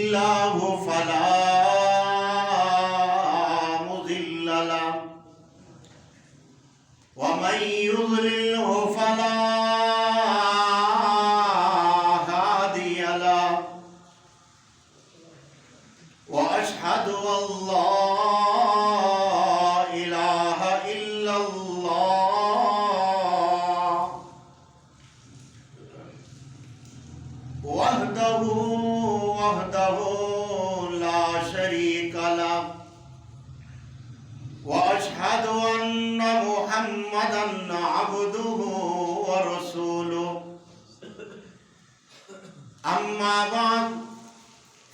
الله فلا مضل له ومن يضلله فلا هادي له وأشهد أن لا إله إلا الله وحده لا شريك له وأشهد أن محمدا عبده ورسوله أما بعد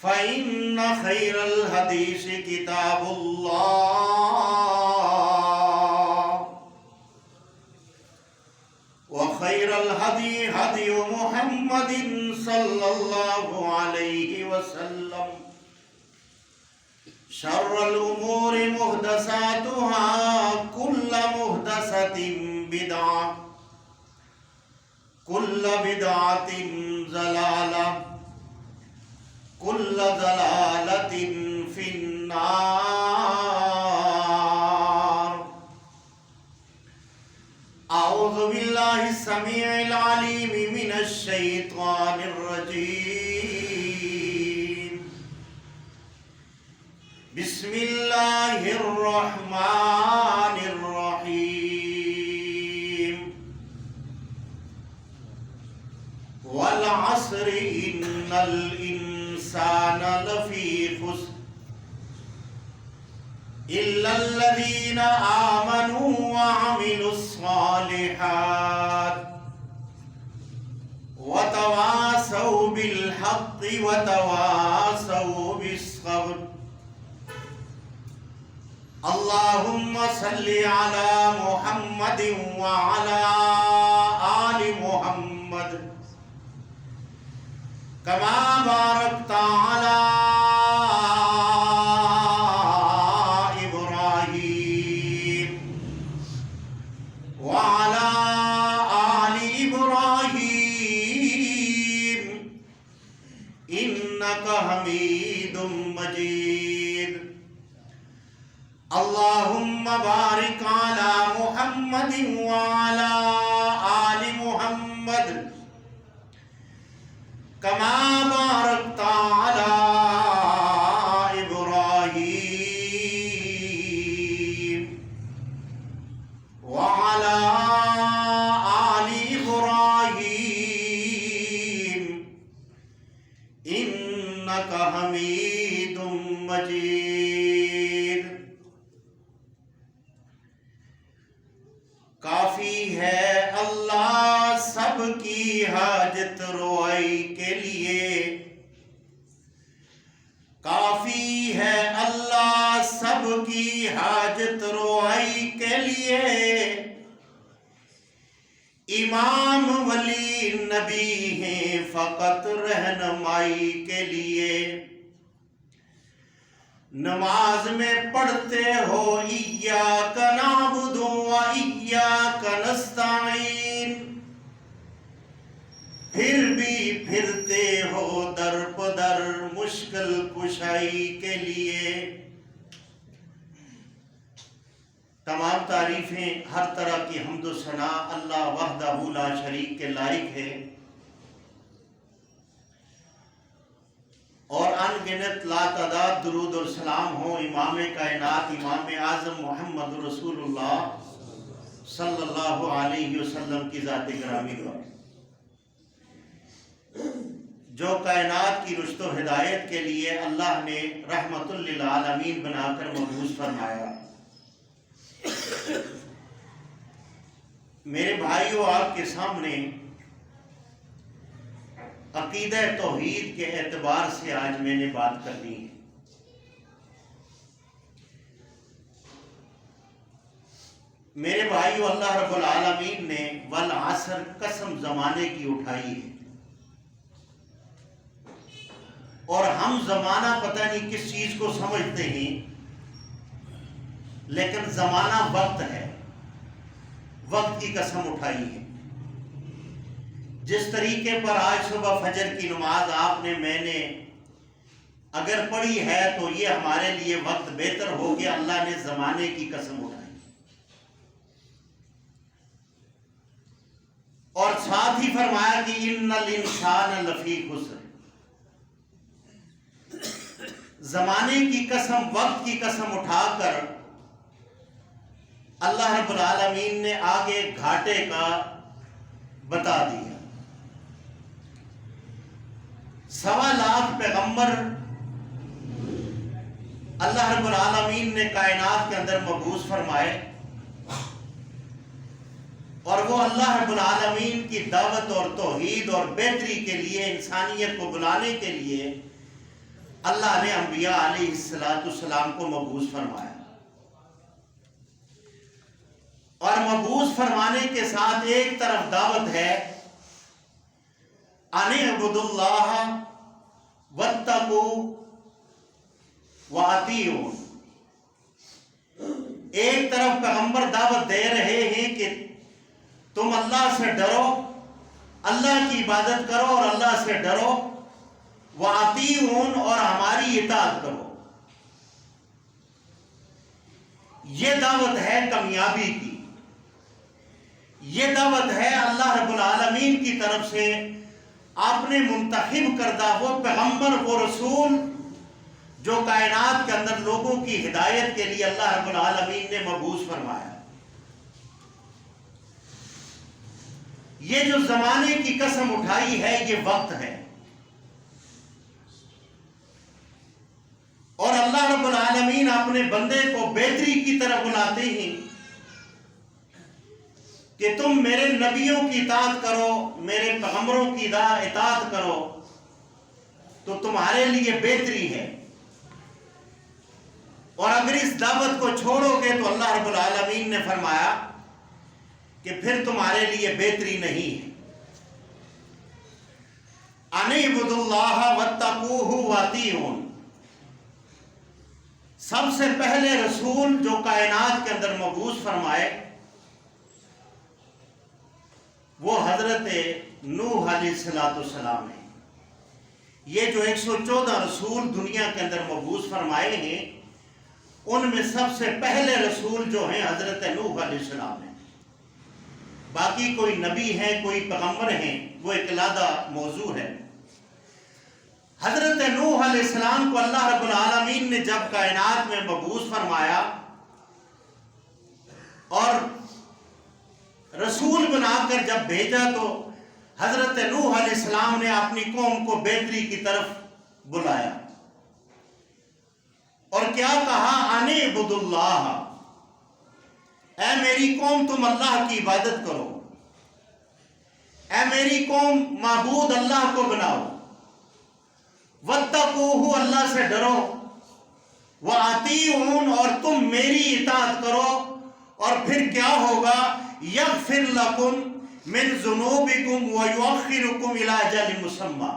فإن خير الحديث كتاب الله وخير الهدي هدي محمد صلى الله عليه وسلم شر الأمور محدثاتها كل محدثة بدعة كل بدعة ضلالة كل ضلالة في النار أعوذ بالله السميع العليم من الشيطان الرجيم بسم الله الرحمن الرحيم والعصر إن الإنسان لفي خسر إلا الذين آمنوا وعملوا الصالحات وتواصوا بالحق وتواصوا بالصبر اللهم صل على محمد وعلى آل محمد كما باركت على إبراهيم وعلى آل إبراهيم إنك حميد مجيد اللهم بارك على محمد وعلى آل محمد كما باركت على إبراهيم وعلى آل إبراهيم إنك حميد مجيد کافی ہے اللہ سب کی حاجت روائی کے لیے کافی ہے اللہ سب کی حاجت روائی کے لیے امام ولی نبی ہیں فقط رہنمائی کے لیے نماز میں پڑھتے ہو ایاک نعبد و ایاک نستعین پھر بھی پھرتے ہو در بدر مشکل کشائی کے لیے تمام تعریفیں ہر طرح کی حمد و ثنا اللہ وحدہ لا شریک کے لائق ہے اور ان گنت لاتعداد درود اور سلام ہو امام کائنات امام اعظم محمد رسول اللہ صلی اللہ علیہ وسلم کی ذات گرامی پر جو کائنات کی رشد و ہدایت کے لیے اللہ نے رحمت للعالمین بنا کر مبعوث فرمایا میرے بھائیوں آپ کے سامنے عقیدہ توحید کے اعتبار سے آج میں نے بات کرنی ہے میرے بھائیو اللہ رب العالمین نے والعصر قسم زمانے کی اٹھائی ہے اور ہم زمانہ پتہ نہیں کس چیز کو سمجھتے ہیں لیکن زمانہ وقت ہے وقت کی قسم اٹھائی ہے جس طریقے پر آج صبح فجر کی نماز آپ نے میں نے اگر پڑی ہے تو یہ ہمارے لیے وقت بہتر ہو کہ اللہ نے زمانے کی قسم اٹھائی، اور ساتھ ہی فرمایا کہ ان الانسان لفی خسر، زمانے کی قسم، وقت کی قسم اٹھا کر اللہ رب العالمین نے آگے گھاٹے کا بتا دیا۔ 1.25 لاکھ پیغمبر اللہ رب العالمین نے کائنات کے اندر مبعوث فرمائے، اور وہ اللہ رب العالمین کی دعوت اور توحید اور بہتری کے لیے، انسانیت کو بلانے کے لیے اللہ نے انبیاء علیہ السلام کو مبعوث فرمایا، اور مبعوث فرمانے کے ساتھ ایک طرف دعوت ہے ان اعبدوا اللہ واتقوا واطیعون، ایک طرف پیغمبر دعوت دے رہے ہیں کہ تم اللہ سے ڈرو، اللہ کی عبادت کرو اور اللہ سے ڈرو، واطیعون اور ہماری اطاعت کرو۔ یہ دعوت ہے کامیابی کی، یہ دعوت ہے اللہ رب العالمین کی طرف سے آپ نے منتخب کردہ وہ پیغمبر، وہ رسول جو کائنات کے اندر لوگوں کی ہدایت کے لیے اللہ رب العالمین نے مبعوث فرمایا۔ یہ جو زمانے کی قسم اٹھائی ہے یہ وقت ہے، اور اللہ رب العالمین اپنے بندے کو بہتری کی طرف بلاتے ہیں کہ تم میرے نبیوں کی اطاعت کرو، میرے پیغمبروں کی اطاعت کرو تو تمہارے لیے بہتری ہے، اور اگر اس دعوت کو چھوڑو گے تو اللہ رب العالمین نے فرمایا کہ پھر تمہارے لیے بہتری نہیں ہے۔ ان اعبدوا اللہ واتقوہ واطیعون، سب سے پہلے رسول جو کائنات کے اندر مبعوث فرمائے وہ حضرت نوح علیہ السلام ہے۔ یہ جو 114 رسول دنیا کے اندر مبعوث فرمائے ہیں ان میں سب سے پہلے رسول جو ہیں حضرت نوح علیہ السلام ہیں، باقی کوئی نبی ہے، کوئی پیغمبر ہیں، وہ ایک علیحدہ موضوع ہے۔ حضرت نوح علیہ السلام کو اللہ رب العالمین نے جب کائنات میں مبعوث فرمایا اور رسول بنا کر جب بھیجا تو حضرت نوح علیہ السلام نے اپنی قوم کو بہتری کی طرف بلایا، اور کیا کہا؟ ان اعبدوا اللہ، اے میری قوم تم اللہ کی عبادت کرو، اے میری قوم معبود اللہ کو بناؤ، واتقوہ اللہ سے ڈرو، واطیعون اور تم میری اطاعت کرو، اور پھر کیا ہوگا؟ یغفر لکم من ذنوبکم ویؤخرکم الی اجل مسمی،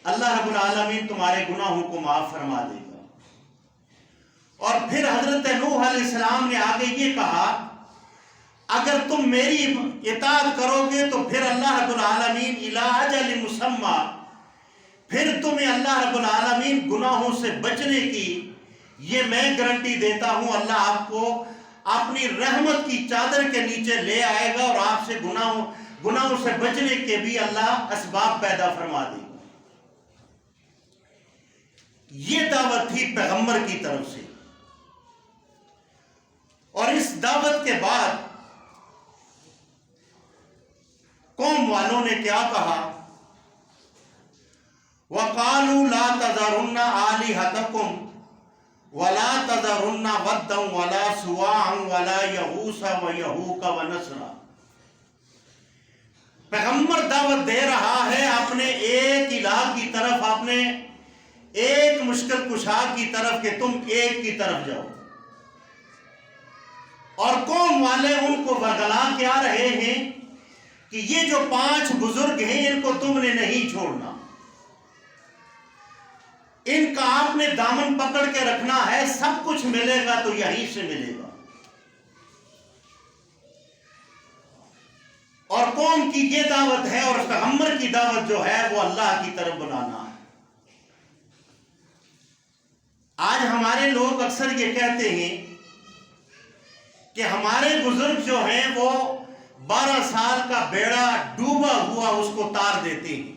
اللہ رب العالمین تمہارے گناہوں کو معاف فرما دے گا۔ اور پھر حضرت نوح علیہ السلام نے آگے یہ کہا اگر تم میری اطاعت کرو گے تو پھر اللہ رب العالمین الی اجل مسمی، پھر تمہیں اللہ رب العالمین گناہوں سے بچنے کی یہ میں گارنٹی دیتا ہوں، اللہ آپ کو اپنی رحمت کی چادر کے نیچے لے آئے گا اور آپ سے گناہوں سے بچنے کے بھی اللہ اسباب پیدا فرما دے گا۔ یہ دعوت تھی پیغمبر کی طرف سے، اور اس دعوت کے بعد قوم والوں نے کیا کہا؟ وَقَالُوا لَا تَذَرُنَّ آلِهَتَكُمْ وَلَا تَذَرُنَّ وَدًّا وَلَا سُوَاعًا وَلَا يَغُوثَ وَيَعُوقَ وَنَسْرًا۔ پیغمبر دعوت دے رہا ہے اپنے ایک الہ کی طرف، اپنے ایک مشکل کشا کی طرف کہ تم ایک کی طرف جاؤ، اور قوم والے ان کو ورگلا کے آ رہے ہیں کہ یہ جو 5 بزرگ ہیں ان کو تم نے نہیں چھوڑنا، ان کا آپ نے دامن پکڑ کے رکھنا ہے، سب کچھ ملے گا تو یہیں سے ملے گا۔ اور قوم کی یہ دعوت ہے، اور پیغمبر کی دعوت جو ہے وہ اللہ کی طرف بلانا ہے۔ آج ہمارے لوگ اکثر یہ کہتے ہیں کہ ہمارے بزرگ جو ہیں وہ 12 سال کا بیڑا ڈوبا ہوا اس کو تار دیتے ہیں،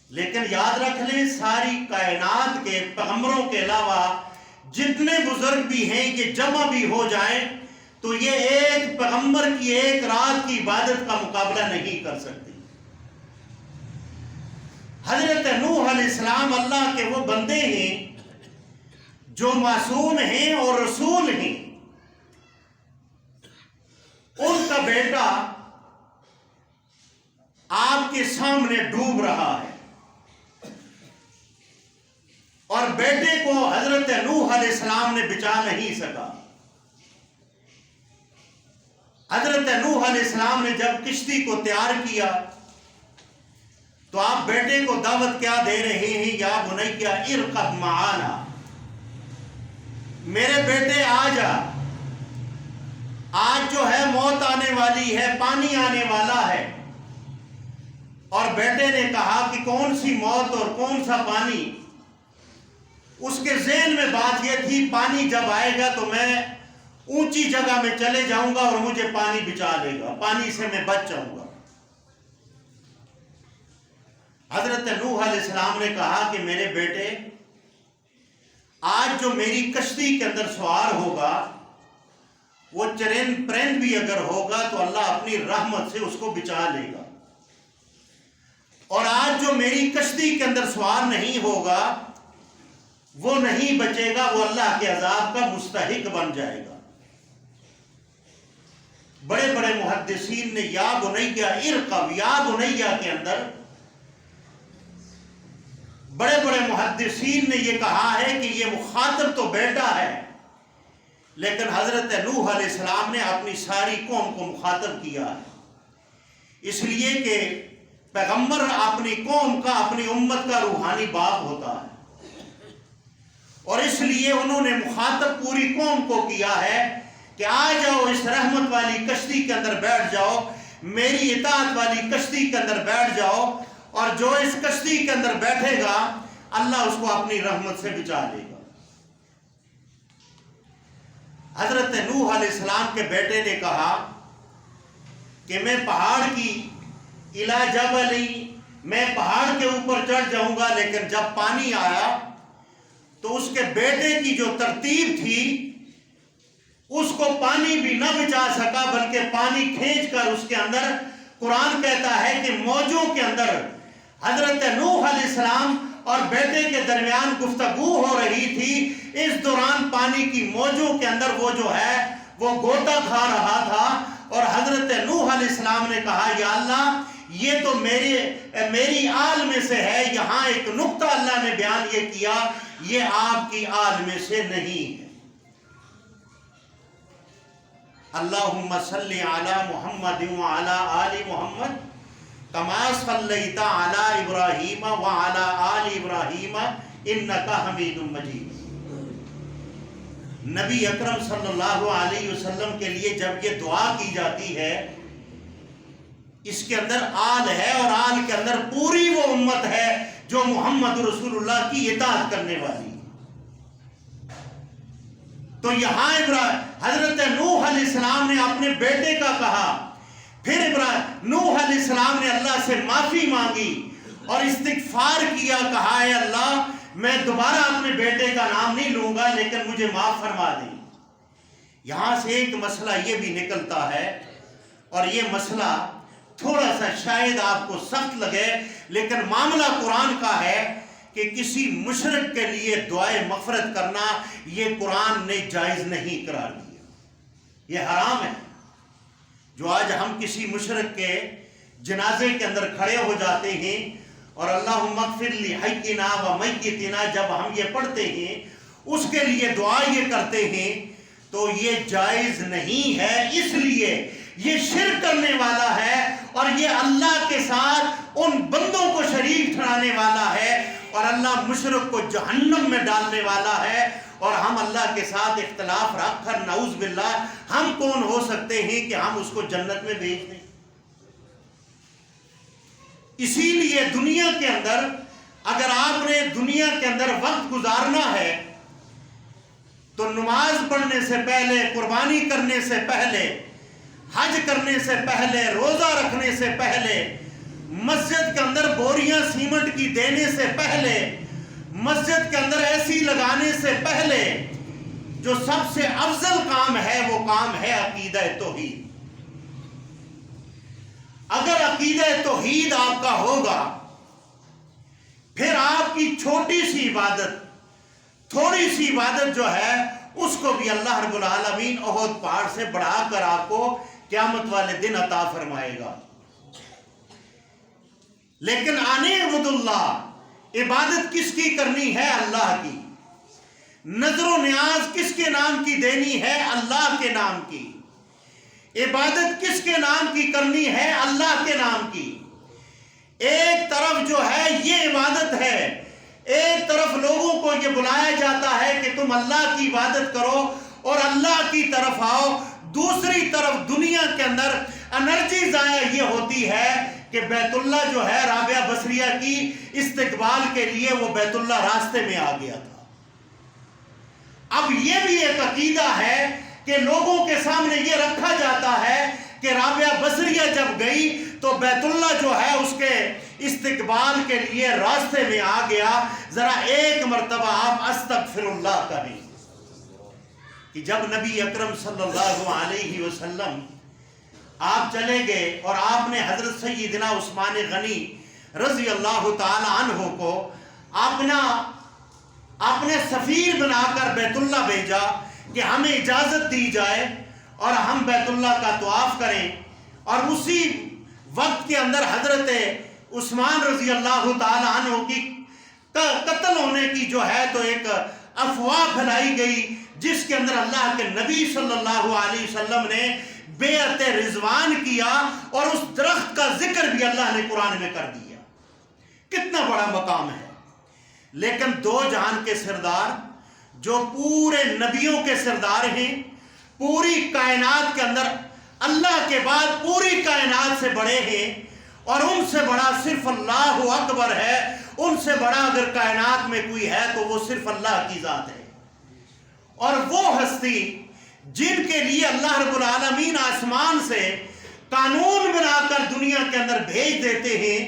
لیکن یاد رکھ لیں ساری کائنات کے پیغمبروں کے علاوہ جتنے بزرگ بھی ہیں یہ جمع بھی ہو جائیں تو یہ ایک پیغمبر کی ایک رات کی عبادت کا مقابلہ نہیں کر سکتے۔ حضرت نوح علیہ السلام اللہ کے وہ بندے ہیں جو معصوم ہیں اور رسول ہیں، ان کا بیٹا آپ کے سامنے ڈوب رہا ہے اور بیٹے کو حضرت نوح علیہ السلام نے بچا نہیں سکا۔ حضرت نوح علیہ السلام نے جب کشتی کو تیار کیا تو آپ بیٹے کو دعوت کیا دے رہے ہیں؟ یا بنی ارکب معانا، میرے بیٹے آ جا، آج جو ہے موت آنے والی ہے، پانی آنے والا ہے۔ اور بیٹے نے کہا کہ کون سی موت اور کون سا پانی؟ اس کے ذہن میں بات یہ تھی پانی جب آئے گا تو میں اونچی جگہ میں چلے جاؤں گا اور مجھے پانی بچا لے گا، پانی سے میں بچ جاؤں گا۔ حضرت نوح علیہ السلام نے کہا کہ میرے بیٹے آج جو میری کشتی کے اندر سوار ہوگا وہ چرند پرند بھی اگر ہوگا تو اللہ اپنی رحمت سے اس کو بچا لے گا، اور آج جو میری کشتی کے اندر سوار نہیں ہوگا وہ نہیں بچے گا، وہ اللہ کے عذاب کا مستحق بن جائے گا۔ بڑے بڑے محدثین نے یا بنیہ ارکب، یا بنیہ کے اندر بڑے بڑے محدثین نے یہ کہا ہے کہ یہ مخاطب تو بیٹا ہے، لیکن حضرت نوح علیہ السلام نے اپنی ساری قوم کو مخاطب کیا ہے، اس لیے کہ پیغمبر اپنی قوم کا، اپنی امت کا روحانی باپ ہوتا ہے، اور اس لیے انہوں نے مخاطب پوری قوم کو کیا ہے کہ آ جاؤ اس رحمت والی کشتی کے اندر بیٹھ جاؤ، میری اطاعت والی کشتی کے اندر بیٹھ جاؤ، اور جو اس کشتی کے اندر بیٹھے گا اللہ اس کو اپنی رحمت سے بچا لے گا۔ حضرت نوح علیہ السلام کے بیٹے نے کہا کہ میں پہاڑ کی الی جبل، میں پہاڑ کے اوپر چڑھ جاؤں گا، لیکن جب پانی آیا تو اس کے بیٹے کی جو ترتیب تھی اس کو پانی بھی نہ بچا سکا، بلکہ پانی کھینچ کر اس کے اندر، قرآن کہتا ہے کہ موجوں کے اندر حضرت نوح علیہ السلام اور بیٹے کے درمیان گفتگو ہو رہی تھی، اس دوران پانی کی موجوں کے اندر وہ جو ہے وہ غوطہ کھا رہا تھا، اور حضرت نوح علیہ السلام نے کہا یا اللہ یہ تو میری آل میں سے ہے، یہاں ایک نقطہ اللہ نے بیان یہ کیا، یہ آپ کی آل میں سے نہیں ہے۔ اللہم صلی علی محمد وعلی آل محمد کما صلیت علی ابراہیم وعلی آل ابراہیم انک حمید مجید۔ نبی اکرم صلی اللہ علیہ وسلم کے لیے جب یہ دعا کی جاتی ہے اس کے اندر آل ہے، اور آل کے اندر پوری وہ امت ہے جو محمد رسول اللہ کی اطاعت کرنے والی۔ تو یہاں حضرت نوح علیہ السلام نے اپنے بیٹے کا کہا، پھر نوح علیہ السلام نے اللہ سے معافی مانگی اور استغفار کیا، کہا اے اللہ میں دوبارہ اپنے بیٹے کا نام نہیں لوں گا لیکن مجھے معاف فرما دیں۔ یہاں سے ایک مسئلہ یہ بھی نکلتا ہے، اور یہ مسئلہ تھوڑا سا شاید آپ کو سخت لگے لیکن معاملہ قرآن کا ہے کہ کسی مشرک کے لیے دعائے مغفرت کرنا یہ قرآن نے جائز نہیں قرار دیا، یہ حرام ہے۔ جو آج ہم کسی مشرک کے جنازے کے اندر کھڑے ہو جاتے ہیں اور اللہم اغفر لی حینا و میتنا جب ہم یہ پڑھتے ہیں اس کے لیے دعا یہ کرتے ہیں تو یہ جائز نہیں ہے، اس لیے یہ شرک کرنے والا ہے اور یہ اللہ کے ساتھ ان بندوں کو شریک ٹھہرانے والا ہے، اور اللہ مشرک کو جہنم میں ڈالنے والا ہے، اور ہم اللہ کے ساتھ اختلاف رکھ کر نعوذ باللہ ہم کون ہو سکتے ہیں کہ ہم اس کو جنت میں بھیج دیں۔ اسی لیے دنیا کے اندر اگر آپ نے دنیا کے اندر وقت گزارنا ہے تو نماز پڑھنے سے پہلے، قربانی کرنے سے پہلے، حج کرنے سے پہلے، روزہ رکھنے سے پہلے، مسجد کے اندر بوریاں سیمنٹ کی دینے سے پہلے، مسجد کے اندر ایسی لگانے سے پہلے جو سب سے افضل کام ہے وہ کام ہے عقیدہ توحید۔ اگر عقیدہ توحید آپ کا ہوگا، پھر آپ کی چھوٹی سی عبادت، تھوڑی سی عبادت جو ہے، اس کو بھی اللہ رب العالمین احد پہاڑ سے بڑھا کر آپ کو قیامت والے دن عطا فرمائے گا۔ لیکن اعبد اللہ، عبادت کس کی کرنی ہے؟ اللہ کی۔ نظر و نیاز کس کے نام کی دینی ہے؟ اللہ کے نام کی۔ عبادت کس کے نام کی کرنی ہے؟ اللہ کے نام کی۔ ایک طرف جو ہے یہ عبادت ہے، ایک طرف لوگوں کو یہ بلایا جاتا ہے کہ تم اللہ کی عبادت کرو اور اللہ کی طرف آؤ، دوسری طرف دنیا کے اندر انرجی ضائع یہ ہوتی ہے کہ بیت اللہ جو ہے رابعہ بصریہ کی استقبال کے لیے وہ بیت اللہ راستے میں آ گیا تھا۔ اب یہ بھی ایک عقیدہ ہے کہ لوگوں کے سامنے یہ رکھا جاتا ہے کہ رابعہ بصریہ جب گئی تو بیت اللہ جو ہے اس کے استقبال کے لیے راستے میں آ گیا۔ ذرا ایک مرتبہ آپ استغفر اللہ کہیں کہ جب نبی اکرم صلی اللہ علیہ وسلم آپ چلے گئے اور آپ نے حضرت سیدنا عثمان غنی رضی اللہ تعالی عنہ کو اپنے سفیر بنا کر بیت اللہ بھیجا کہ ہمیں اجازت دی جائے اور ہم بیت اللہ کا طواف کریں، اور اسی وقت کے اندر حضرت عثمان رضی اللہ تعالی عنہ کی قتل ہونے کی جو ہے تو ایک افواہ پھیلائی گئی، جس کے اندر اللہ کے نبی صلی اللہ علیہ وسلم نے بیعت رضوان کیا اور اس درخت کا ذکر بھی اللہ نے قرآن میں کر دیا۔ کتنا بڑا مقام ہے۔ لیکن دو جہان کے سردار جو پورے نبیوں کے سردار ہیں، پوری کائنات کے اندر اللہ کے بعد پوری کائنات سے بڑے ہیں، اور ان سے بڑا صرف اللہ اکبر ہے، ان سے بڑا اگر کائنات میں کوئی ہے تو وہ صرف اللہ کی ذات ہے۔ اور وہ ہستی جن کے لیے اللہ رب العالمین آسمان سے قانون بنا کر دنیا کے اندر بھیج دیتے ہیں،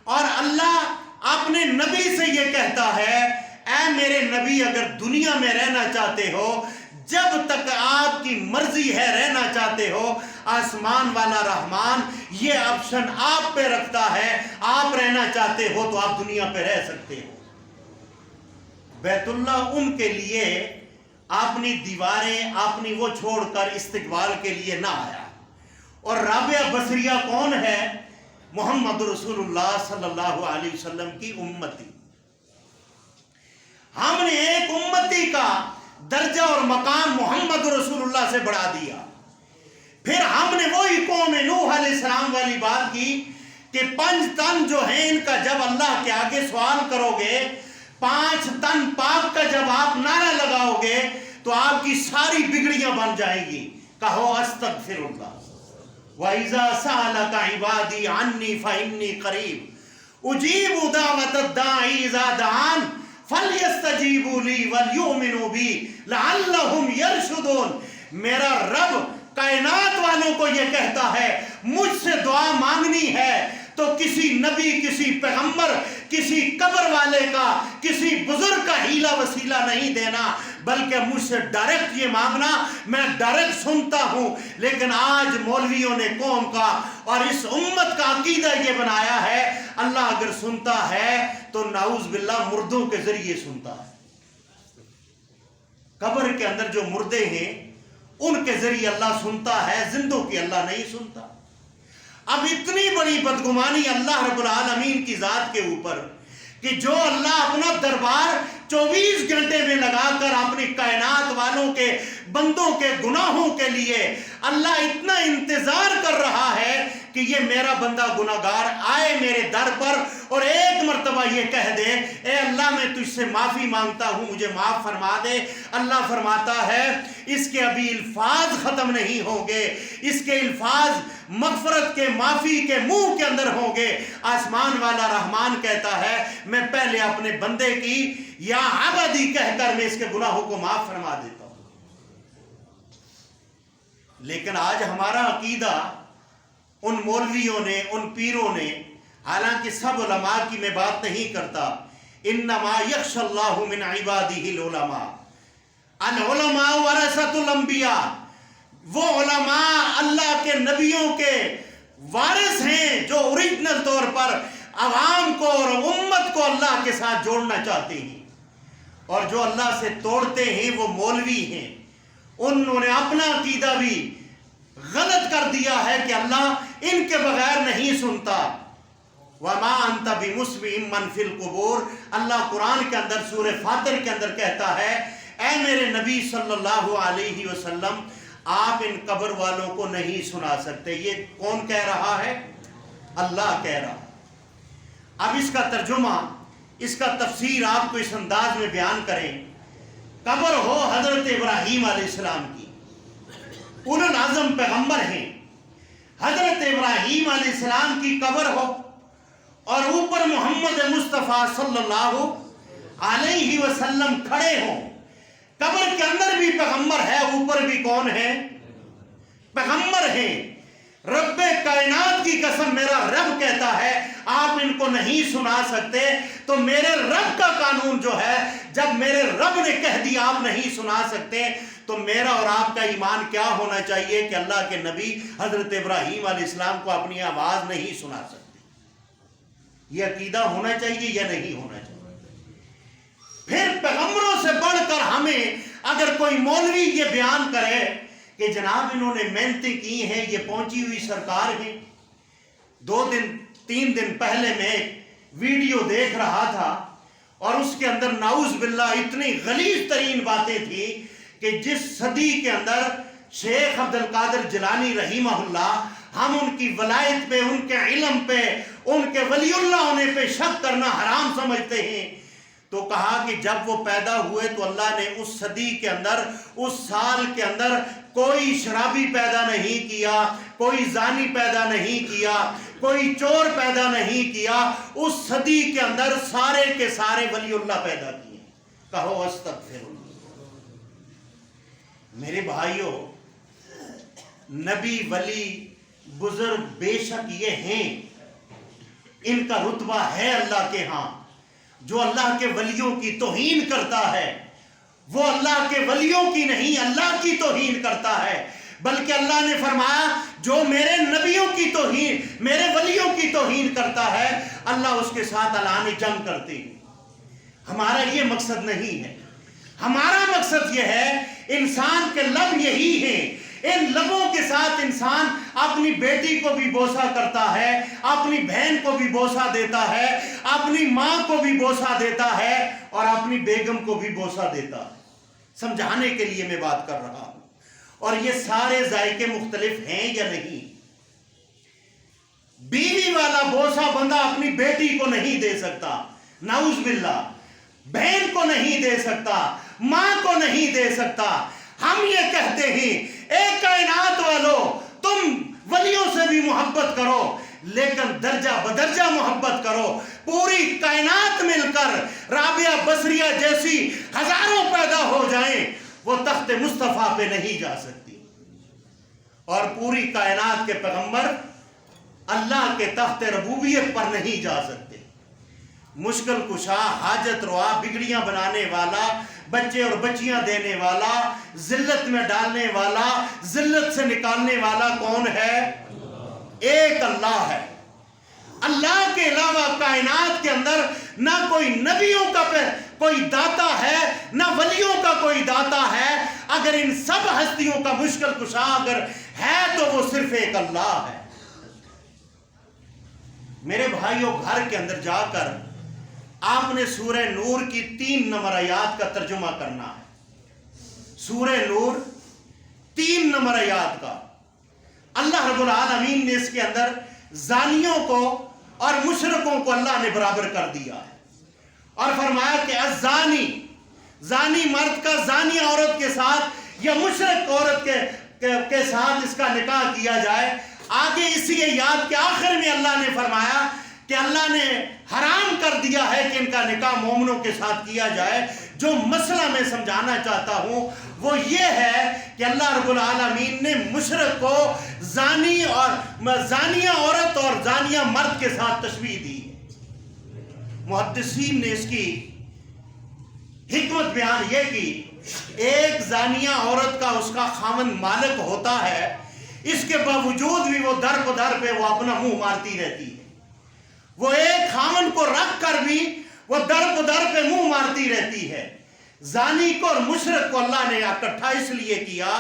اور اللہ اپنے نبی سے یہ کہتا ہے اے میرے نبی اگر دنیا میں رہنا چاہتے ہو، جب تک آپ کی مرضی ہے رہنا چاہتے ہو، آسمان والا رحمان یہ آپشن آپ پہ رکھتا ہے، آپ رہنا چاہتے ہو تو آپ دنیا پہ رہ سکتے ہو۔ بیت اللہ ان کے لیے اپنی دیواریں اپنی وہ چھوڑ کر استقبال کے لیے نہ آیا۔ اور رابعہ بصریہ کون ہے؟ محمد رسول اللہ صلی اللہ علیہ وسلم کی امتی۔ ہم نے ایک امتی کا درجہ اور مقام محمد رسول اللہ سے بڑھا دیا۔ پھر ہم نے وہی قوم نوح علیہ السلام والی بات کی کہ 5 تن جو ہیں ان کا جب اللہ کے آگے سوال کرو گے، 5 تن پاک کا جب آپ نعرہ لگاؤ گے تو آپ کی ساری بگڑیاں بن جائیں گی۔ کہو استغفر اللہ۔ وَإِذَا سَأَلَكَ عِبَادِي عَنِّي فَإِنِّي قَرِيبٌ أُجِيبُ دَعْوَةَ الدَّاعِ إِذَا دَعَانِ فَلْيَسْتَجِيبُوا لِي وَلْيُؤْمِنُوا بِي لَعَلَّهُمْ يَرْشُدُونَ۔ میرا رب کائنات والوں کو یہ کہتا ہے مجھ سے دعا مانگنی ہے تو کسی نبی، کسی پیغمبر، کسی قبر والے کا، کسی بزرگ کا ہیلا وسیلہ نہیں دینا، بلکہ مجھ سے ڈائریکٹ یہ مانگنا، میں ڈائریکٹ سنتا ہوں۔ لیکن آج مولویوں نے قوم کا اور اس امت کا عقیدہ یہ بنایا ہے اللہ اگر سنتا ہے تو نعوذ باللہ مردوں کے ذریعے سنتا ہے۔ قبر کے اندر جو مردے ہیں ان کے ذریعے اللہ سنتا ہے، زندوں کی اللہ نہیں سنتا۔ اب اتنی بڑی بدگمانی اللہ رب العالمین کی ذات کے اوپر کہ جو اللہ اپنا دربار 24 گھنٹے میں لگا کر اپنی کائنات والوں کے بندوں کے گناہوں کے لیے اللہ اتنا انتظار کر رہا ہے کہ یہ میرا بندہ گناہگار آئے میرے در پر اور ایک مرتبہ یہ کہہ دے اے اللہ میں تجھ سے معافی مانگتا ہوں مجھے معاف فرما دے، اللہ فرماتا ہے اس کے ابھی الفاظ ختم نہیں ہوں گے، اس کے الفاظ مغفرت کے معافی کے منہ کے اندر ہوں گے، آسمان والا رحمان کہتا ہے میں پہلے اپنے بندے کی یا عبدی کہہ کر میں اس کے گناہوں کو معاف فرما دیتا ہوں۔ لیکن آج ہمارا عقیدہ ان مولویوں نے، ان پیروں نے، حالانکہ سب علماء کی میں بات نہیں کرتا، انما یخش اللہ من عبادہ العلماء، العلماء ورثۃ الانبیاء، وہ علماء اللہ کے نبیوں کے وارث ہیں جو اوریجنل طور پر عوام کو اور امت کو اللہ کے ساتھ جوڑنا چاہتے ہیں، اور جو اللہ سے توڑتے ہیں وہ مولوی ہیں، انہوں نے اپنا عقیدہ بھی غلط کر دیا ہے کہ اللہ ان کے بغیر نہیں سنتا۔ وَمَا أَنْتَ بِمُسْمِعٍ مَّن فِي الْقُبُورِ، اللہ قرآن کے اندر سورہ فاطر کے اندر کہتا ہے اے میرے نبی صلی اللہ علیہ وسلم آپ ان قبر والوں کو نہیں سنا سکتے۔ یہ کون کہہ رہا ہے؟ اللہ کہہ رہا ہے۔ اب اس کا ترجمہ، اس کا تفسیر آپ کو اس انداز میں بیان کریں، قبر ہو حضرت ابراہیم علیہ السلام کی، اولو العزم پیغمبر ہیں، حضرت ابراہیم علیہ السلام کی قبر ہو اور اوپر محمد مصطفیٰ صلی اللہ علیہ وسلم کھڑے ہوں، قبر کے اندر بھی پیغمبر ہے، اوپر بھی کون ہے؟ پیغمبر ہیں۔ رب کائنات کی قسم میرا رب کہتا ہے آپ ان کو نہیں سنا سکتے، تو میرے رب کا قانون جو ہے جب میرے رب نے کہہ دیا آپ نہیں سنا سکتے تو میرا اور آپ کا ایمان کیا ہونا چاہیے کہ اللہ کے نبی حضرت ابراہیم علیہ السلام کو اپنی آواز نہیں سنا سکتے۔ یہ عقیدہ ہونا چاہیے یا نہیں ہونا چاہیے؟ پھر پیغمبروں سے بڑھ کر ہمیں اگر کوئی مولوی یہ بیان کرے کہ جناب انہوں نے محنتیں کی ہیں، یہ پہنچی ہوئی سرکار ہیں، 2 دن 3 دن پہلے میں ویڈیو دیکھ رہا تھا اور اس کے اندر نعوذ باللہ اتنی غلیظ ترین باتیں تھیں کہ جس صدی کے اندر شیخ عبد القادر جیلانی رحمہ اللہ، ہم ان کی ولایت پہ، ان کے علم پہ، ان کے ولی اللہ ہونے پہ شک کرنا حرام سمجھتے ہیں، تو کہا کہ جب وہ پیدا ہوئے تو اللہ نے اس صدی کے اندر، اس سال کے اندر کوئی شرابی پیدا نہیں کیا، کوئی زانی پیدا نہیں کیا، کوئی چور پیدا نہیں کیا، اس صدی کے اندر سارے کے سارے ولی اللہ پیدا کیے۔ کہو استغفر اللہ۔ میرے بھائیوں، نبی ولی بزرگ بے شک یہ ہیں، ان کا رتبہ ہے اللہ کے ہاں۔ جو اللہ کے ولیوں کی توہین کرتا ہے وہ اللہ کے ولیوں کی نہیں اللہ کی توہین کرتا ہے، بلکہ اللہ نے فرمایا جو میرے نبیوں کی توہین، میرے ولیوں کی توہین کرتا ہے اللہ اس کے ساتھ اعلان جنگ کرتے ہیں۔ ہمارا یہ مقصد نہیں ہے، ہمارا مقصد یہ ہے انسان کے لب یہی ہیں، ان لبوں کے ساتھ انسان اپنی بیٹی کو بھی بوسہ کرتا ہے، اپنی بہن کو بھی بوسہ دیتا ہے، اپنی ماں کو بھی بوسہ دیتا ہے اور اپنی بیگم کو بھی بوسہ دیتا ہے۔ سمجھانے کے لیے میں بات کر رہا ہوں۔ اور یہ سارے ذائقے مختلف ہیں یا نہیں؟ بیوی والا بوسہ بندہ اپنی بیٹی کو نہیں دے سکتا، نعوذ باللہ، بہن کو نہیں دے سکتا، ماں کو نہیں دے سکتا۔ ہم یہ کہتے ہیں اے کائنات والو تم ولیوں سے بھی محبت کرو لیکن درجہ بدرجہ محبت کرو۔ پوری کائنات مل کر رابعہ بصریہ جیسی ہزاروں پیدا ہو جائیں وہ تخت مصطفیٰ پہ نہیں جا سکتی، اور پوری کائنات کے پیغمبر اللہ کے تخت ربوبیت پر نہیں جا سکتے۔ مشکل کشا، حاجت روا، بگڑیاں بنانے والا، بچے اور بچیاں دینے والا، ذلت میں ڈالنے والا، ذلت سے نکالنے والا کون ہے؟ ایک اللہ ہے۔ اللہ کے علاوہ کائنات کے اندر نہ کوئی نبیوں کا کوئی داتا ہے، نہ ولیوں کا کوئی داتا ہے۔ اگر ان سب ہستیوں کا مشکل کشا اگر ہے تو وہ صرف ایک اللہ ہے۔ میرے بھائیوں، گھر کے اندر جا کر آپ نے سورہ نور کی 3 نمبر آیات کا ترجمہ کرنا ہے۔ سورہ نور 3 نمبر آیات کا اللہ رب العالمین نے اس کے اندر زانیوں کو اور مشرکوں کو اللہ نے برابر کر دیا ہے، اور فرمایا کہ الزانی، زانی مرد کا زانی عورت کے ساتھ یا مشرک عورت کے ساتھ اس کا نکاح کیا جائے۔ آگے اسی آیات کے آخر میں اللہ نے فرمایا کہ اللہ نے حرام کر دیا ہے کہ ان کا نکاح مومنوں کے ساتھ کیا جائے۔ جو مسئلہ میں سمجھانا چاہتا ہوں وہ یہ ہے کہ اللہ رب العالمین نے مشرک کو زانی اور زانیہ عورت اور زانیہ مرد کے ساتھ تشبیہ دی۔ محدثین نے اس کی حکمت بیان یہ کی، ایک زانیہ عورت کا اس کا خاوند مالک ہوتا ہے، اس کے باوجود بھی وہ در پہ وہ اپنا منہ مارتی رہتی ہے۔ وہ ایک خاوند کو رکھ کر بھی وہ در پہ منہ مارتی رہتی ہے۔ زانی کو اور مشرک کو اللہ نے اکٹھا اس لیے کیا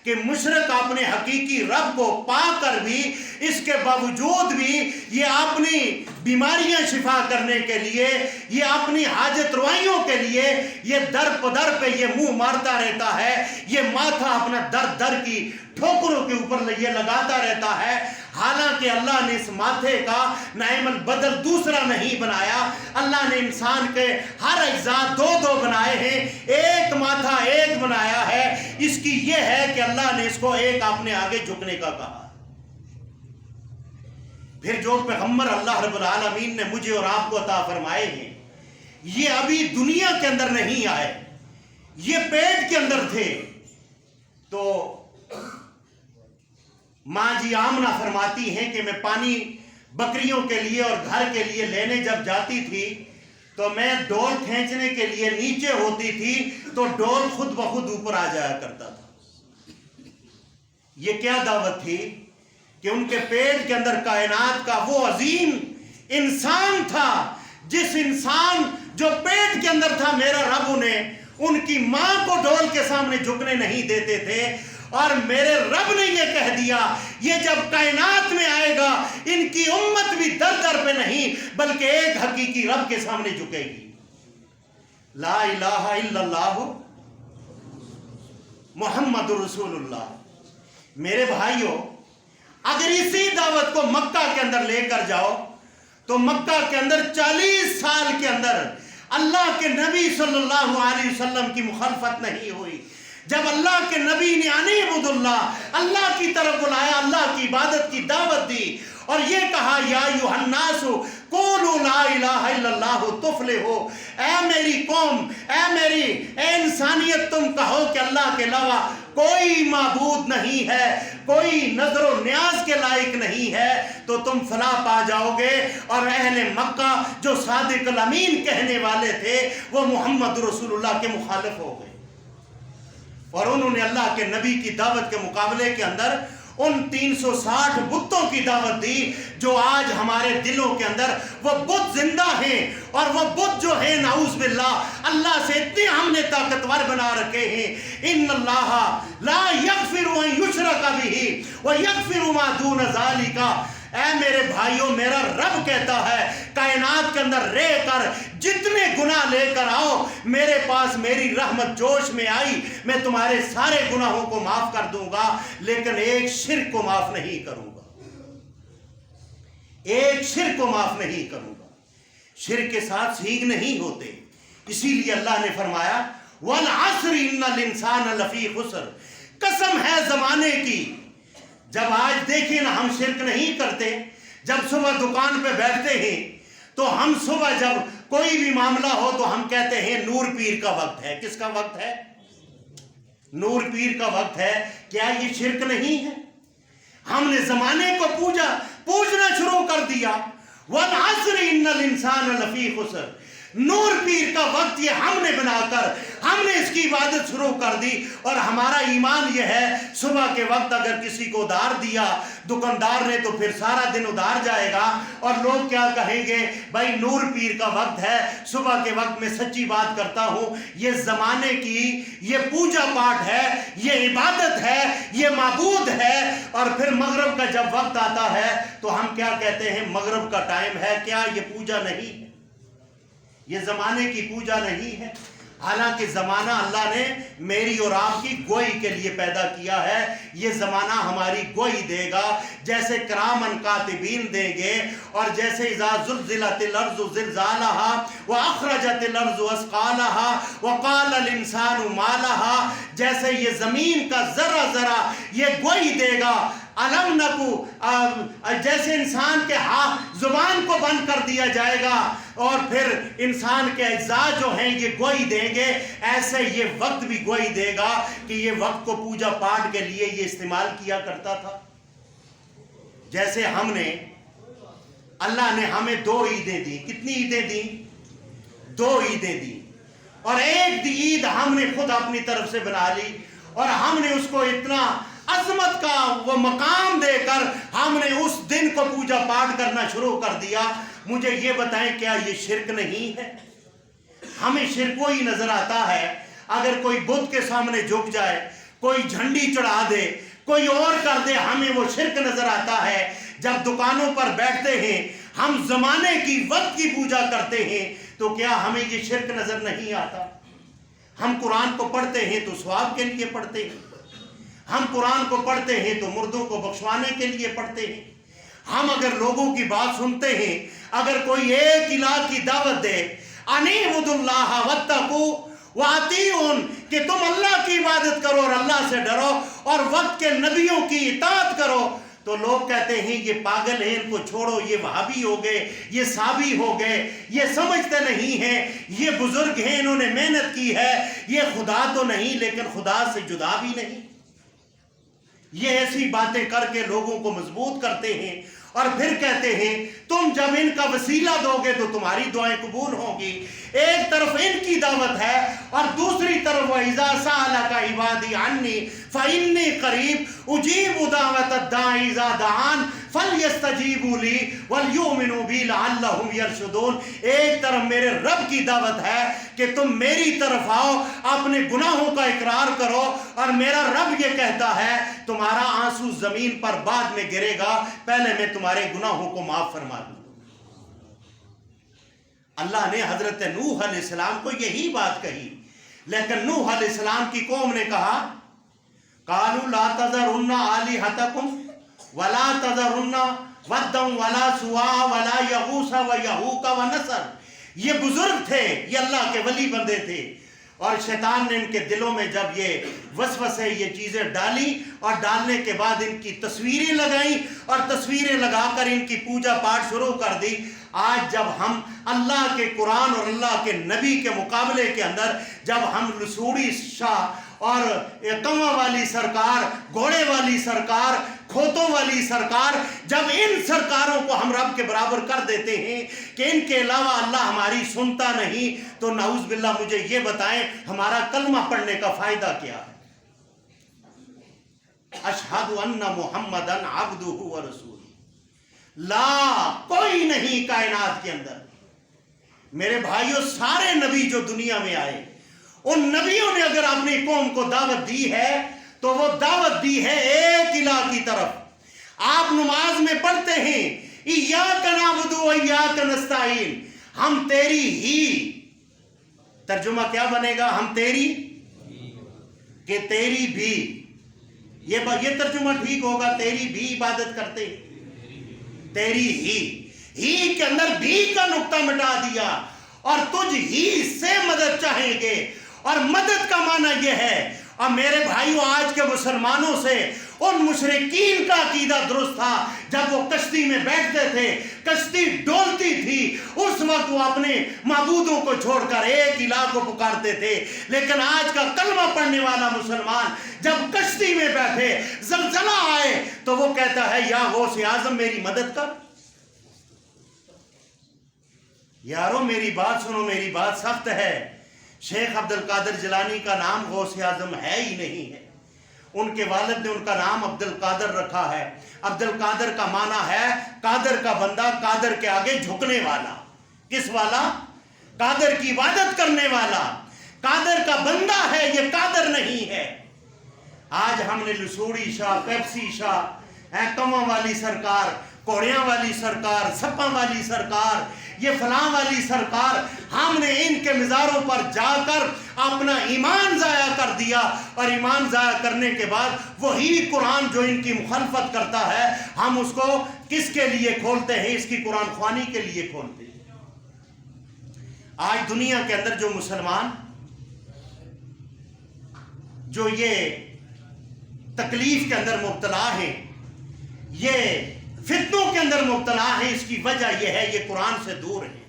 کہ مشرک اپنے حقیقی رب کو پا کر بھی اس کے باوجود بھی یہ اپنی بیماریاں شفا کرنے کے لیے، یہ اپنی حاجت روائیوں کے لیے یہ در پہ یہ منہ مارتا رہتا ہے، یہ ماتھا اپنا در کی ٹھوکروں کے اوپر یہ لگاتا رہتا ہے۔ حالانکہ اللہ نے اس ماتھے کا نعیم البدل دوسرا نہیں بنایا، اللہ نے انسان کے ہر اجزاء دو بنائے ہیں، ایک ماتھا ایک بنایا ہے۔ اس کی یہ ہے کہ اللہ نے اس کو ایک اپنے آگے جھکنے کا کہا۔ پھر جو پیغمبر اللہ رب العالمین نے مجھے اور آپ کو عطا فرمائے ہیں، یہ ابھی دنیا کے اندر نہیں آئے، یہ پیٹ کے اندر تھے۔ تو ماں جی آمنہ فرماتی ہیں کہ میں پانی بکریوں کے لیے اور گھر کے لیے لینے جب جاتی تھی تو میں ڈول کھینچنے کے لیے نیچے ہوتی تھی تو ڈول خود بخود اوپر آ جایا کرتا تھا۔ یہ کیا دعوت تھی کہ ان کے پیٹ کے اندر کائنات کا وہ عظیم انسان تھا، جس انسان جو پیٹ کے اندر تھا، میرا رب انہیں ان کی ماں کو ڈول کے سامنے جھکنے نہیں دیتے تھے، اور میرے رب نے یہ کہہ دیا یہ جب کائنات میں آئے گا ان کی امت بھی در پہ نہیں بلکہ ایک حقیقی رب کے سامنے جھکے گی۔ لا الہ الا اللہ محمد رسول اللہ۔ میرے بھائیوں، اگر اسی دعوت کو مکہ کے اندر لے کر جاؤ تو مکہ کے اندر 40 سال کے اندر اللہ کے نبی صلی اللہ علیہ وسلم کی مخالفت نہیں ہوئی۔ جب اللہ کے نبی نے انیبود اللہ کی طرف بلایا، اللہ کی عبادت کی دعوت دی اور یہ کہا یا ایھا الناس قولوا لا الہ الا اللہ تفلحوا، اے میری قوم، اے انسانیت، تم کہو کہ اللہ کے علاوہ کوئی معبود نہیں ہے، کوئی نظر و نیاز کے لائق نہیں ہے، تو تم فلاح پا جاؤ گے۔ اور اہل مکہ جو صادق الامین کہنے والے تھے وہ محمد رسول اللہ کے مخالف ہو گئے، اور انہوں نے اللہ کے نبی کی دعوت کے مقابلے کے اندر ان 360 بتوں کی دعوت دی جو آج ہمارے دلوں کے اندر وہ بت زندہ ہیں، اور وہ بت جو ہیں نعوذ باللہ اللہ سے اتنے ہم نے طاقتور بنا رکھے ہیں۔ ان اللہ لا یغفر ان یشرک بہ ویغفر ما دون ذالک۔ اے میرے بھائیوں، میرا رب کہتا ہے کائنات کے اندر رہ کر جتنے گناہ لے کر آؤ میرے پاس، میری رحمت جوش میں آئی، میں تمہارے سارے گناہوں کو معاف کر دوں گا، لیکن ایک شرک کو معاف نہیں کروں گا، ایک شرک کو معاف نہیں کروں گا۔ شرک کے ساتھ سیغ نہیں ہوتے، اسی لیے اللہ نے فرمایا والعصر ان الانسان لفی خسر، قسم ہے زمانے کی۔ جب آج دیکھیں نا، ہم شرک نہیں کرتے، جب صبح دکان پہ بیٹھتے ہیں تو ہم صبح جب کوئی بھی معاملہ ہو تو ہم کہتے ہیں نور پیر کا وقت ہے۔ کس کا وقت ہے؟ نور پیر کا وقت ہے۔ کیا یہ شرک نہیں ہے؟ ہم نے زمانے کو پوجنا شروع کر دیا۔ والعصر ان الانسان لفی خسر، نور پیر کا وقت یہ ہم نے بنا کر ہم نے اس کی عبادت شروع کر دی، اور ہمارا ایمان یہ ہے صبح کے وقت اگر کسی کو ادھار دیا دکاندار نے تو پھر سارا دن ادھار جائے گا، اور لوگ کیا کہیں گے؟ بھائی نور پیر کا وقت ہے، صبح کے وقت میں سچی بات کرتا ہوں یہ زمانے کی یہ پوجا پاٹ ہے، یہ عبادت ہے، یہ معبود ہے۔ اور پھر مغرب کا جب وقت آتا ہے تو ہم کیا کہتے ہیں؟ مغرب کا ٹائم ہے، کیا یہ پوجا نہیں ہے؟ یہ زمانے کی پوجا نہیں ہے؟ حالانکہ زمانہ اللہ نے میری اور آپ کی گوئی کے لیے پیدا کیا ہے. یہ زمانہ ہماری گوئی دے گا، جیسے کرامن کاتبین دیں گے، اور جیسے اذا زلزلت الارض زلزالها واخرجت الارض اثقالها وقال الانسان ما لها، جیسے یہ زمین کا ذرہ ذرہ یہ گوئی دے گا. علم نکو، جیسے انسان کے زبان کو بند کر دیا جائے گا اور پھر انسان کے اجزاء جو ہیں یہ گوئی دیں گے، ایسے یہ وقت بھی گوئی دے گا کہ یہ وقت کو پوجا پاٹ کے لیے یہ استعمال کیا کرتا تھا. جیسے ہم نے، اللہ نے ہمیں 2 عیدیں دی. کتنی عیدیں دی؟ 2 عیدیں دی. اور ایک عید ہم نے خود اپنی طرف سے بنا لی، اور ہم نے اس کو اتنا عظمت کا وہ مقام دے کر ہم نے اس دن کو پوجا پاٹ کرنا شروع کر دیا. مجھے یہ بتائیں کیا یہ شرک نہیں ہے؟ ہمیں شرک وہی نظر آتا ہے اگر کوئی بت کے سامنے جھک جائے، کوئی جھنڈی چڑھا دے، کوئی اور کر دے، ہمیں وہ شرک نظر آتا ہے. جب دکانوں پر بیٹھتے ہیں ہم زمانے کی وقت کی پوجا کرتے ہیں تو کیا ہمیں یہ شرک نظر نہیں آتا؟ ہم قرآن کو پڑھتے ہیں تو ثواب کے لیے پڑھتے ہیں، ہم قرآن کو پڑھتے ہیں تو مردوں کو بخشوانے کے لیے پڑھتے ہیں. ہم اگر لوگوں کی بات سنتے ہیں، اگر کوئی ایک الہ کی دعوت دے، انعبدوا اللہ واتقوا واطیعون، کہ تم اللہ کی عبادت کرو اور اللہ سے ڈرو اور وقت کے نبیوں کی اطاعت کرو، تو لوگ کہتے ہیں یہ پاگل ہیں، ان کو چھوڑو، یہ وہابی ہو گئے، یہ سابی ہو گئے، یہ سمجھتے نہیں ہیں، یہ بزرگ ہیں، انہوں نے محنت کی ہے، یہ خدا تو نہیں لیکن خدا سے جدا بھی نہیں. یہ ایسی باتیں کر کے لوگوں کو مضبوط کرتے ہیں اور پھر کہتے ہیں تم جب ان کا وسیلہ دو گے تو تمہاری دعائیں قبول ہوں گی. ایک طرف ان کی دعوت ہے اور دوسری طرف وَإِذَا سَأَلَكَ عِبَادِي عَنِّي فَإِنِّي قَرِيبٌ أُجِيبُ دَعْوَةَ الدَّاعِ إِذَا دَعَانِ فَلْيَسْتَجِيبُوا لِي وَلْيُؤْمِنُوا بِي لَعَلَّهُمْ يَرْشُدُونَ. ایک طرف میرے رب کی دعوت ہے کہ تم میری طرف آؤ، اپنے گناہوں کا اقرار کرو، اور میرا رب یہ کہتا ہے تمہارا آنسو زمین پر بعد میں گرے گا، پہلے میں تمہارے گناہوں کو معاف فرما دوں. اللہ نے حضرت نوح علیہ السلام کو یہی بات کہی، لیکن نوح علیہ السلام کی قوم نے کہا قالوا لا تذرن آلہتکم ولا تذرن ودا ولا سواع ولا یغوث ویعوق ونسر. یہ بزرگ تھے، یہ اللہ کے ولی بندے تھے، اور شیطان نے ان کے دلوں میں جب یہ وسوسے یہ چیزیں ڈالی اور ڈالنے کے بعد ان کی تصویریں لگائیں اور تصویریں لگا کر ان کی پوجا پاٹ شروع کر دی. آج جب ہم اللہ کے قرآن اور اللہ کے نبی کے مقابلے کے اندر جب ہم لسوڑی شاہ اور کنواں والی سرکار، گھوڑے والی سرکار، کھوتوں والی سرکار، جب ان سرکاروں کو ہم رب کے برابر کر دیتے ہیں کہ ان کے علاوہ اللہ ہماری سنتا نہیں، تو نعوذ باللہ مجھے یہ بتائیں ہمارا کلمہ پڑھنے کا فائدہ کیا ہے؟ اشہد ان محمدن عبدہ ورسولہ. لا کوئی نہیں کائنات کے اندر. میرے بھائیوں، سارے نبی جو دنیا میں آئے، ان نبیوں نے اگر اپنی قوم کو دعوت دی ہے تو وہ دعوت دی ہے ایک الہ کی طرف. آپ نماز میں پڑھتے ہیں ایاک نعبد و ایاک نستعین، ہم تیری ہی، ترجمہ کیا بنے گا؟ ہم تیری کہ تیری بھی، یہ ترجمہ ٹھیک ہوگا، تیری بھی عبادت کرتے ہیں. تیری ہی کے اندر بھی کا نقطہ مٹا دیا اور تجھ ہی سے مدد چاہیں گے، اور مدد کا معنی یہ ہے. اور میرے بھائیوں، آج کے مسلمانوں سے ان مشرکین کا عقیدہ درست تھا. جب وہ کشتی میں بیٹھتے تھے، کشتی ڈولتی تھی، اس وقت وہ اپنے معبودوں کو چھوڑ کر ایک الہ کو پکارتے تھے. لیکن آج کا کلمہ پڑھنے والا مسلمان جب کشتی میں بیٹھے، زلزلہ آئے تو وہ کہتا ہے یا غوث اعظم میری مدد کر. یارو میری بات سنو، میری بات سخت ہے. شیخ عبد القادر جیلانی کا نام غوث اعظم ہے ہی نہیں ہے. ان کے والد نے ان کا نام عبد القادر رکھا ہے. عبد القادر کا معنی ہے قادر کا بندہ، قادر کے آگے جھکنے والا. کس والا؟ قادر کی عبادت کرنے والا. قادر کا بندہ ہے، یہ قادر نہیں ہے. آج ہم نے لسوڑی شاہ، پیپسی شاہ، کنواں والی سرکار، کوڑیاں والی سرکار، سپاں والی سرکار، یہ فلاں والی سرکار، ہم نے ان کے مزاروں پر جا کر اپنا ایمان ضائع کر دیا، اور ایمان ضائع کرنے کے بعد وہی قرآن جو ان کی مخالفت کرتا ہے ہم اس کو کس کے لیے کھولتے ہیں؟ اس کی قرآن خوانی کے لیے کھولتے ہیں۔ آج دنیا کے اندر جو مسلمان جو یہ تکلیف کے اندر مبتلا ہیں، یہ فتنوں کے اندر مبتلا ہیں، اس کی وجہ یہ ہے یہ قرآن سے دور ہیں۔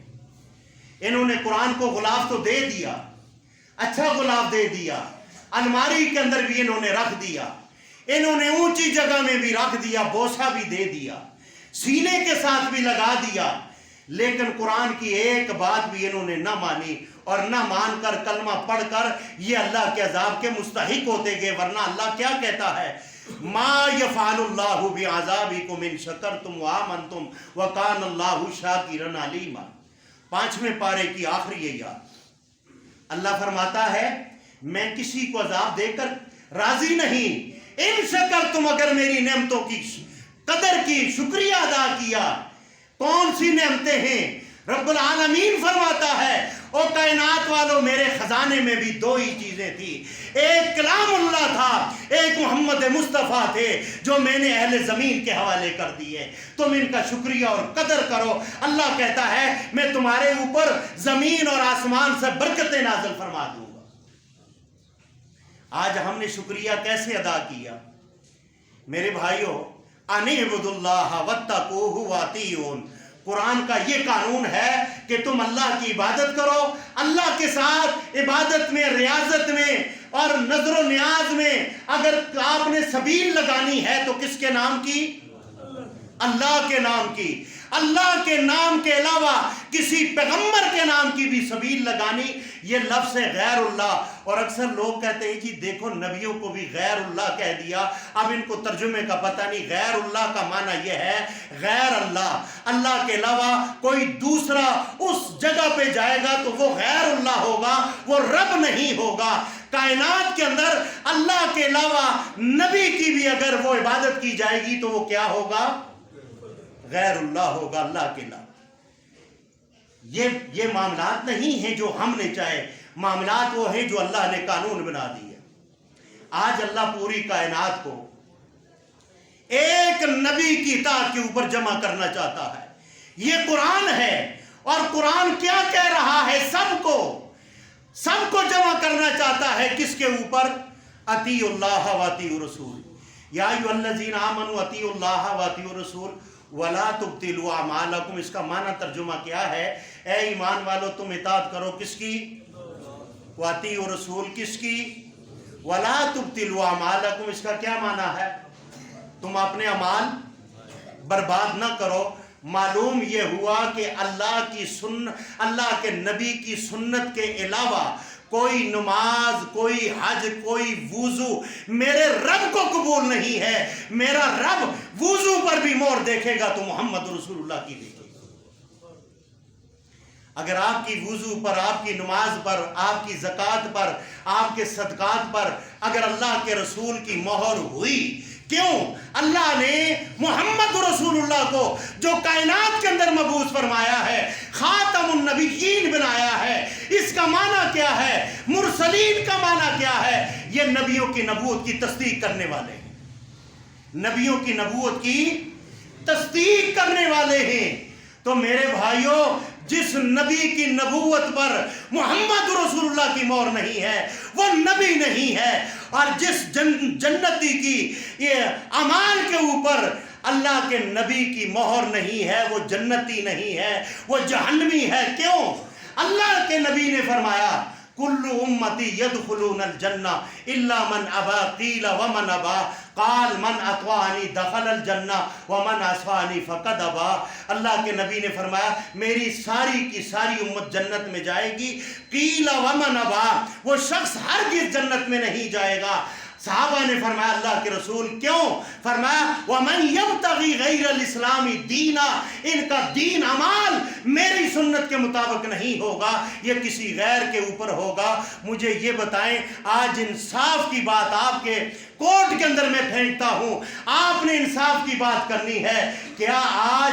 انہوں نے قرآن کو غلاف تو دے دیا، اچھا غلاف دے دیا، الماری کے اندر بھی انہوں نے رکھ دیا، انہوں نے اونچی جگہ میں بھی رکھ دیا، بوسہ بھی دے دیا، سینے کے ساتھ بھی لگا دیا، لیکن قرآن کی ایک بات بھی انہوں نے نہ مانی، اور نہ مان کر کلمہ پڑھ کر یہ اللہ کے عذاب کے مستحق ہوتے گئے۔ ورنہ اللہ کیا کہتا ہے؟ ما یفعل اللہ بعذابکم ان شکرتم وآمنتم وکان اللہ شاکرا علیما۔ 5ویں پارے کی آخری آیات، اللہ فرماتا ہے میں کسی کو عذاب دے کر راضی نہیں، ان شکرتم اگر میری نعمتوں کی قدر کی، شکریہ ادا کیا۔ کون سی نعمتیں ہیں؟ رب العالمین فرماتا ہے او کائنات والوں، میرے خزانے میں بھی 2 ہی چیزیں تھی، ایک کلام اللہ تھا، ایک محمد مصطفیٰ تھے جو میں نے اہل زمین کے حوالے کر دیے، تم ان کا شکریہ اور قدر کرو۔ اللہ کہتا ہے میں تمہارے اوپر زمین اور آسمان سے برکتیں نازل فرما دوں گا۔ آج ہم نے شکریہ کیسے ادا کیا؟ میرے بھائیوں، ان اعبدوا اللہ واتقوہ واطیعون، قرآن کا یہ قانون ہے کہ تم اللہ کی عبادت کرو، اللہ کے ساتھ عبادت میں، ریاضت میں اور نظر و نیاز میں اگر آپ نے سبیل لگانی ہے تو کس کے نام کی؟ اللہ کے نام کی۔ اللہ کے نام کے علاوہ کسی پیغمبر کے نام کی بھی سبیل لگانی، یہ لفظ ہے غیر اللہ۔ اور اکثر لوگ کہتے ہیں جی دیکھو نبیوں کو بھی غیر اللہ کہہ دیا، اب ان کو ترجمے کا پتہ نہیں۔ غیر اللہ کا معنی یہ ہے غیر اللہ، اللہ کے علاوہ کوئی دوسرا اس جگہ پہ جائے گا تو وہ غیر اللہ ہوگا، وہ رب نہیں ہوگا۔ کائنات کے اندر اللہ کے علاوہ نبی کی بھی اگر وہ عبادت کی جائے گی تو وہ کیا ہوگا؟ غیر اللہ ہوگا، اللہ کے علاوہ۔ یہ معاملات نہیں ہیں جو ہم نے چاہے، معاملات وہ ہیں جو اللہ نے قانون بنا دیے۔ آج اللہ پوری کائنات کو ایک نبی کی اطاعت کے اوپر جمع کرنا چاہتا ہے۔ یہ قرآن ہے، اور قرآن کیا کہہ رہا ہے؟ سب کو جمع کرنا چاہتا ہے کس کے اوپر؟ اطیعوا اللہ واطیعوا الرسول، یا ایھا الذین آمنوا اطیعوا اللہ واطیعوا الرسول ولا تبطلوا اعمالکم۔ اس کا معنی ترجمہ کیا ہے؟ اے ایمان والو تم اطاعت کرو کس کی؟ واطیعوا الرسول کس کی؟ ولا تبطلوا اعمالکم، اس کا کیا معنی ہے؟ تم اپنے اعمال برباد نہ کرو۔ معلوم یہ ہوا کہ اللہ کے نبی کی سنت کے علاوہ کوئی نماز، کوئی حج، کوئی وضو میرے رب کو قبول نہیں ہے۔ میرا رب وضو پر بھی مہر دیکھے گا تو محمد رسول اللہ کی دیکھے گا۔ اگر آپ کی وضو پر، آپ کی نماز پر، آپ کی زکوٰۃ پر، آپ کے صدقات پر اگر اللہ کے رسول کی مہر ہوئی، کیوں؟ اللہ نے محمد رسول اللہ کو جو کائنات کے اندر مبعوث فرمایا ہے، خاتم النبیین بنایا ہے۔ اس کا معنی کیا ہے؟ مرسلین کا معنی کیا ہے؟ یہ نبیوں کی نبوت کی تصدیق کرنے والے ہیں، نبیوں کی نبوت کی تصدیق کرنے والے ہیں۔ تو میرے بھائیوں، جس نبی کی نبوت پر محمد رسول اللہ کی مہر نہیں ہے وہ نبی نہیں ہے، اور جس جنتی کی یہ اعمال کے اوپر اللہ کے نبی کی مہر نہیں ہے وہ جنتی نہیں ہے، وہ جہنمی ہے۔ کیوں؟ اللہ کے نبی نے فرمایا کل امتی یدخلون الجنہ الا من ابا، قیل ومن ابا، قال من اطاعنی دخل الجنہ ومن عصانی فقد ابا۔ اللہ کے نبی نے فرمایا میری ساری کی ساری امت جنت میں جائے گی۔ قیل ومن ابا، وہ شخص ہرگز جنت میں نہیں جائے گا۔ صحابہ نے فرمایا اللہ کے رسول کیوں؟ فرمایا وَمَنْ يَبْتَغِي غَيْرَ الْإِسْلَامِ دِينًا، ان کا دین عمال میری سنت کے مطابق نہیں ہوگا، یہ کسی غیر کے اوپر ہوگا۔ مجھے یہ بتائیں، آج انصاف کی بات آپ کے کورٹ کے اندر میں پھینکتا ہوں، آپ نے انصاف کی بات کرنی ہے۔ کیا آج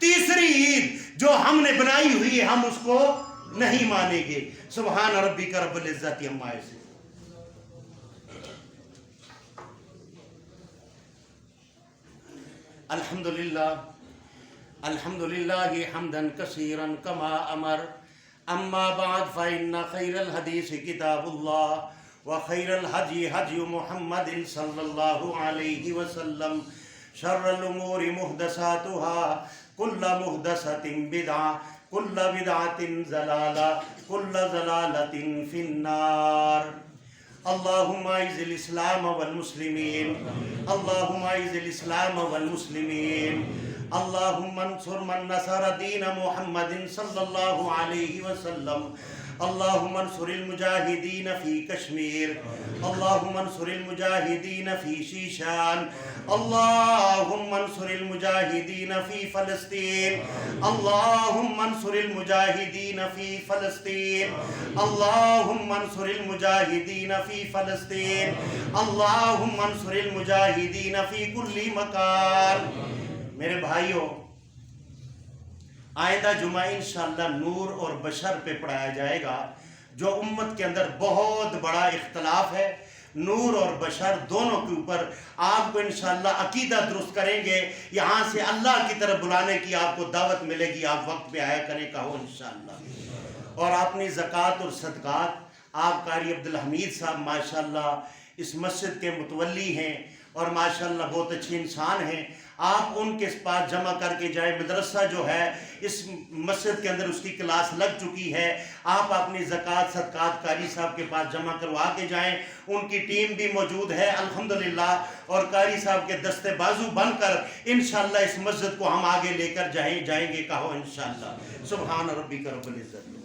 تیسری عید جو ہم نے بنائی ہوئی ہے ہم اس کو نہیں مانیں گے. سبحان ربک رب العزت عما یصفون. الحمدللہ حمدا کثیرا کما امر. اما بعد فإن خیر الحدیث کتاب اللہ وخیر الہدی ہدی محمد صلی اللہ علیہ وسلم. شر الامور محدثاتها کل محدثۃ بدعہ کل بدعۃ ضلالہ کل ضلالۃ فی النار. اللہم اعز الاسلام والمسلمین اللہم اعز الاسلام والمسلمین. اللہم انصر من نصر دین محمد صلی اللہ علیہ وسلم. اللہم انصر المجاہدین فی کشمیر. اللہم انصر المجاہدین فی شیشان. اللہم انصر المجاہدین فی فلسطین. اللہم انصر المجاہدین فی فلسطین. اللہم انصر المجاہدین فی فلسطین. اللہم انصر المجاہدین فی کل مکان. میرے بھائیوں، آئندہ جمعہ انشاءاللہ نور اور بشر پہ پڑھایا جائے گا، جو امت کے اندر بہت بڑا اختلاف ہے. نور اور بشر دونوں کے اوپر آپ کو انشاءاللہ عقیدہ درست کریں گے. یہاں سے اللہ کی طرف بلانے کی آپ کو دعوت ملے گی. آپ وقت پہ آیا کریں کہو انشاءاللہ. اور اپنی زکوٰۃ اور صدقات آپ قاری عبدالحمید صاحب ماشاءاللہ اس مسجد کے متولی ہیں اور ماشاءاللہ بہت اچھے انسان ہیں. آپ ان کے پاس جمع کر کے جائیں. مدرسہ جو ہے اس مسجد کے اندر اس کی کلاس لگ چکی ہے. آپ اپنی زکوٰۃ صدقات قاری صاحب کے پاس جمع کروا کے جائیں. ان کی ٹیم بھی موجود ہے الحمدللہ، اور قاری صاحب کے دستے بازو بن کر انشاءاللہ اس مسجد کو ہم آگے لے کر جائیں گے کہو انشاءاللہ. سبحان ربک رب العزت.